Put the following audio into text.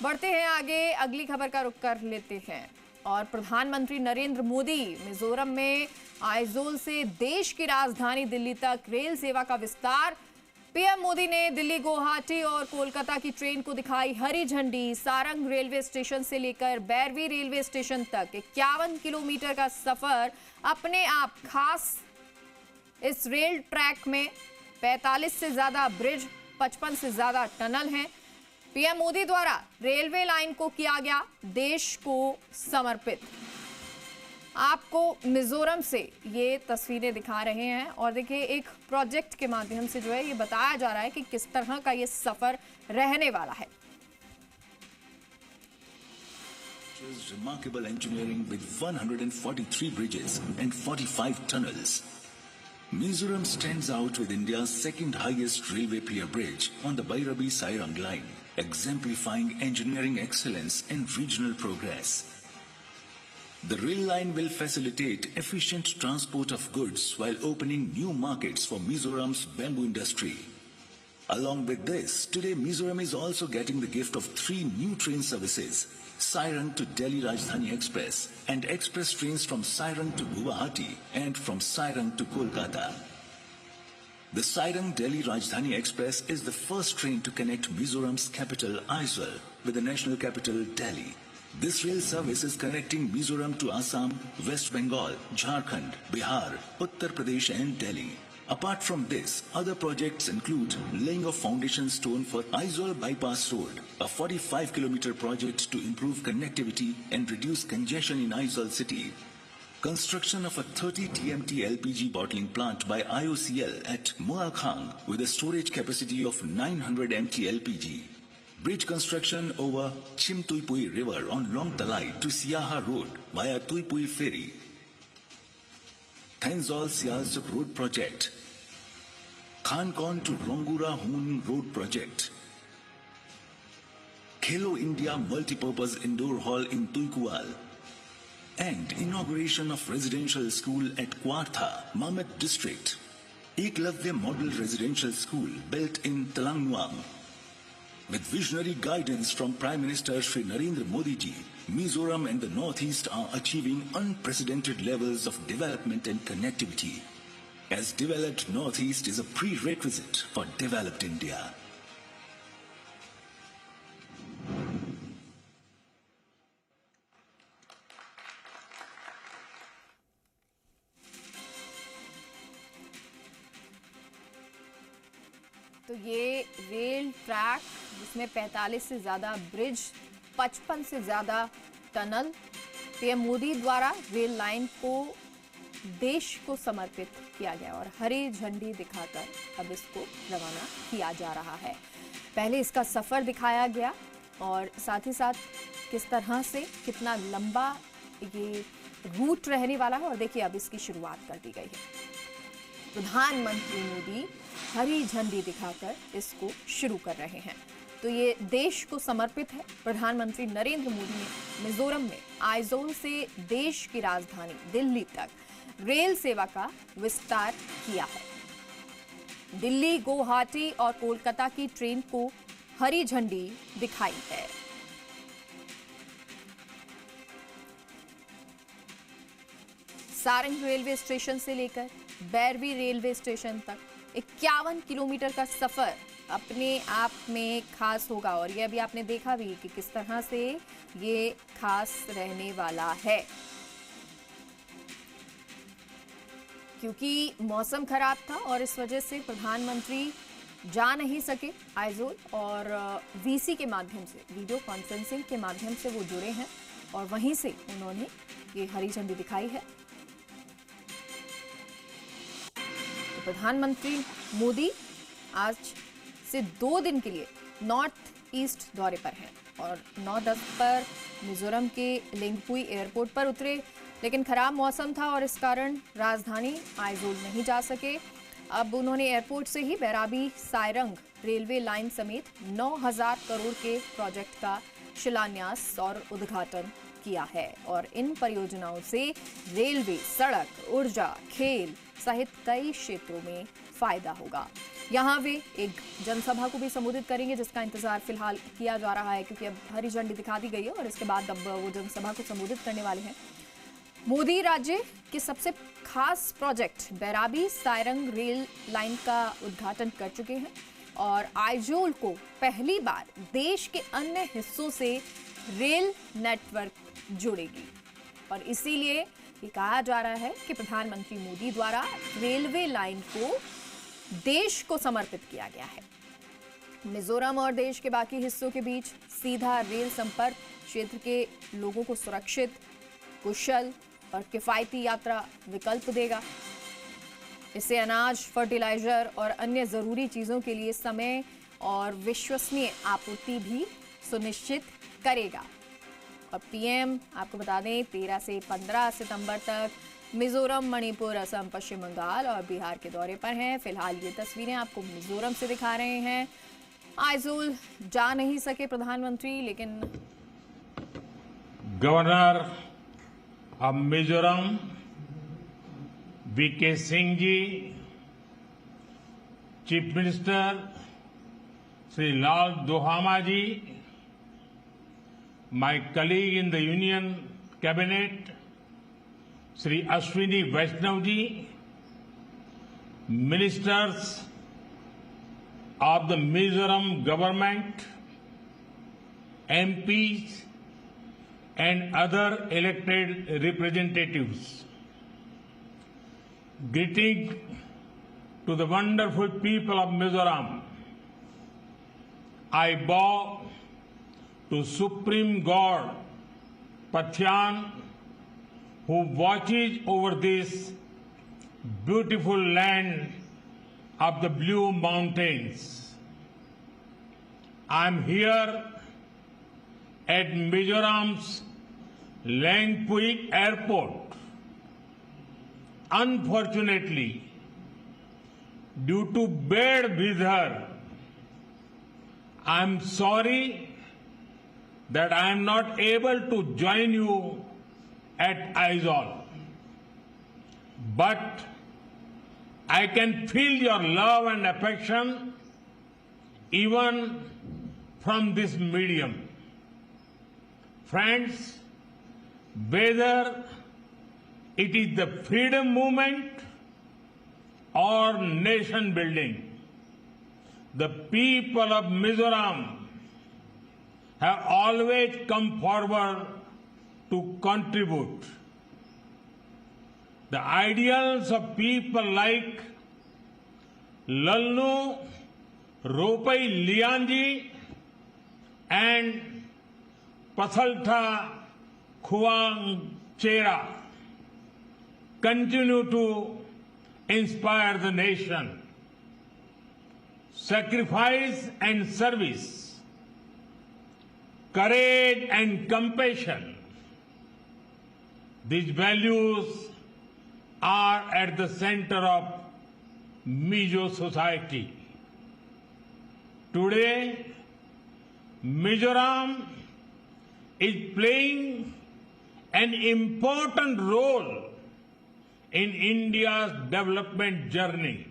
बढ़ते हैं आगे, अगली खबर का रुख कर लेते हैं। और प्रधानमंत्री नरेंद्र मोदी मिजोरम में आइजोल से देश की राजधानी दिल्ली तक रेल सेवा का विस्तार। पीएम मोदी ने दिल्ली, गुवाहाटी और कोलकाता की ट्रेन को दिखाई हरी झंडी। सारंग रेलवे स्टेशन से लेकर बैरवी रेलवे स्टेशन तक 51 किलोमीटर का सफर अपने आप खास। इस रेल ट्रैक में 45 से ज्यादा ब्रिज, 55 से ज्यादा टनल हैं। पीएम मोदी द्वारा रेलवे लाइन को किया गया देश को समर्पित। आपको मिजोरम से ये तस्वीरें दिखा रहे हैं और देखिए, एक प्रोजेक्ट के माध्यम से जो है ये बताया जा रहा है कि किस तरह का ये सफर रहने वाला है। Remarkable engineering with 143 bridges and 45 tunnels. Mizoram stands out with India's second highest railway pier bridge on the Bhairabi-Sairang line, exemplifying engineering excellence and regional progress. The rail line will facilitate efficient transport of goods while opening new markets for Mizoram's bamboo industry. Along with this, today Mizoram is also getting the gift of 3 new train services: Sairang to Delhi Rajdhani Express and express trains from Sairang to Guwahati and from Sairang to Kolkata. The Sairang Delhi Rajdhani Express is the first train to connect Mizoram's capital Aizawl with the national capital Delhi. This rail service is connecting Mizoram to Assam, West Bengal, Jharkhand, Bihar, Uttar Pradesh and Delhi. Apart from this, other projects include laying of foundation stone for Aizawl Bypass Road, a 45-kilometer project to improve connectivity and reduce congestion in Aizawl city. Construction of a 30 TMT LPG bottling plant by IOCL at Moakhang with a storage capacity of 900 MT LPG. Bridge construction over Chimtuipui River on Long Talai to Siaha Road via Tuipui Ferry. Thanzol Sialsuk Road Project. Khankon to Rongura Hoon Road Project. Khelo India Multipurpose Indoor Hall in Tuikual. And inauguration of residential school at Kwartha, Mamet District. Eklavya Model Residential School built in Talangnuang. With visionary guidance from Prime Minister Shri Narendra Modi ji, Mizoram and the Northeast are achieving unprecedented levels of development and connectivity. As developed Northeast is a prerequisite for developed India. तो ये rail track जिसमें 45 से ज़्यादा bridge, 55 से ज़्यादा tunnel, PM Modi द्वारा rail line को देश को समर्पित किया गया और हरी झंडी दिखाकर अब इसको रवाना किया जा रहा है। पहले इसका सफ़र दिखाया गया और साथ ही साथ किस तरह से कितना लंबा ये रूट रहने वाला है और देखिए अब इसकी शुरुआत कर दी गई है। प्रधानमंत्री मोदी हरी झंडी दिखाकर इसको शुरू कर रहे हैं। तो ये देश को समर्पित है। प्रधानमंत्री नरेंद्र मोदी ने मिजोरम में आइजोल से देश की राजधानी दिल्ली तक रेल सेवा का विस्तार किया है। दिल्ली, गुवाहाटी और कोलकाता की ट्रेन को हरी झंडी दिखाई है। सारंग रेलवे स्टेशन से लेकर बैरवी रेलवे स्टेशन तक 51 किलोमीटर का सफर अपने आप में खास होगा और ये अभी आपने देखा भी कि किस तरह से ये खास रहने वाला है। क्योंकि मौसम खराब था और इस वजह से प्रधानमंत्री जा नहीं सके आइजोल और वीसी के माध्यम से, वीडियो कॉन्फ्रेंसिंग के माध्यम से वो जुड़े हैं और वहीं से उन्होंने ये हरी झंडी दिखाई है। प्रधानमंत्री मोदी आज से 2 दिन के लिए नॉर्थ ईस्ट दौरे पर हैं और 9-10 पर मिजोरम के लिंगपुई एयरपोर्ट पर उतरे, लेकिन खराब मौसम था और इस कारण राजधानी आइजोल नहीं जा सके। अब उन्होंने एयरपोर्ट से ही बैराबी सायरंग रेलवे लाइन समेत 9000 करोड़ के प्रोजेक्ट का शिलान्यास और उद्घाटन किया है और इन परियोजनाओं से रेलवे, सड़क, ऊर्जा, खेल सहित कई क्षेत्रों में फायदा होगा। यहाँ वे एक जनसभा को भी संबोधित करेंगे, जिसका इंतजार फिलहाल किया जा रहा है, क्योंकि अब हरी झंडी दिखा दी गई है और इसके बाद अब वो जनसभा को संबोधित करने वाले हैं। मोदी राज्य के सबसे खास project Bairabi Sarang rail line का उद्घाटन कर चुके हैं और आइजोल को पहली बार देश के अन्य हिस्सों से रेल नेटवर्क जुड़ेगी और इसीलिए ये कहा जा रहा है कि प्रधानमंत्री मोदी द्वारा रेलवे लाइन को देश को समर्पित किया गया है। मिजोरम और देश के बाकी हिस्सों के बीच सीधा रेल संपर्क क्षेत्र के लोगों को सुरक्षित, कुशल और किफायती यात्रा विकल्प देगा। इससे अनाज, फर्टिलाइजर और अन्य जरूरी चीजों के लिए समय और विश्वसनीय आपूर्ति भी सुनिश्चित करेगा। और पीएम आपको बता दें 13 से 15 सितंबर तक मिजोरम, मणिपुर, असम, पश्चिम बंगाल और बिहार के दौरे पर हैं। फिलहाल ये तस्वीरें आपको मिजोरम से दिखा रहे हैं। आइजोल जा नहीं सके प्रधानमंत्री, लेकिन governor of Mizoram VK Singh ji, chief minister Shri Lal Duhoma ji, my colleague in the Union Cabinet, Sri Ashwini Vaishnav ji, ministers of the Mizoram government, MPs and other elected representatives. Greeting to the wonderful people of Mizoram. I bow to Supreme God Pathian, who watches over this beautiful land of the Blue Mountains. I am here at Mizoram's Langpuig Airport. Unfortunately, due to bad weather, I am sorry that I am not able to join you at Aizawl. But I can feel your love and affection even from this medium. Friends, whether it is the freedom movement or nation building, the people of Mizoram have always come forward to contribute. The ideals of people like Lalnu Ropai Lianji and Pasaltha Khuangchera continue to inspire the nation. Sacrifice and service, courage and compassion, these values are at the center of Mizo society. Today, Mizoram is playing an important role in India's development journey.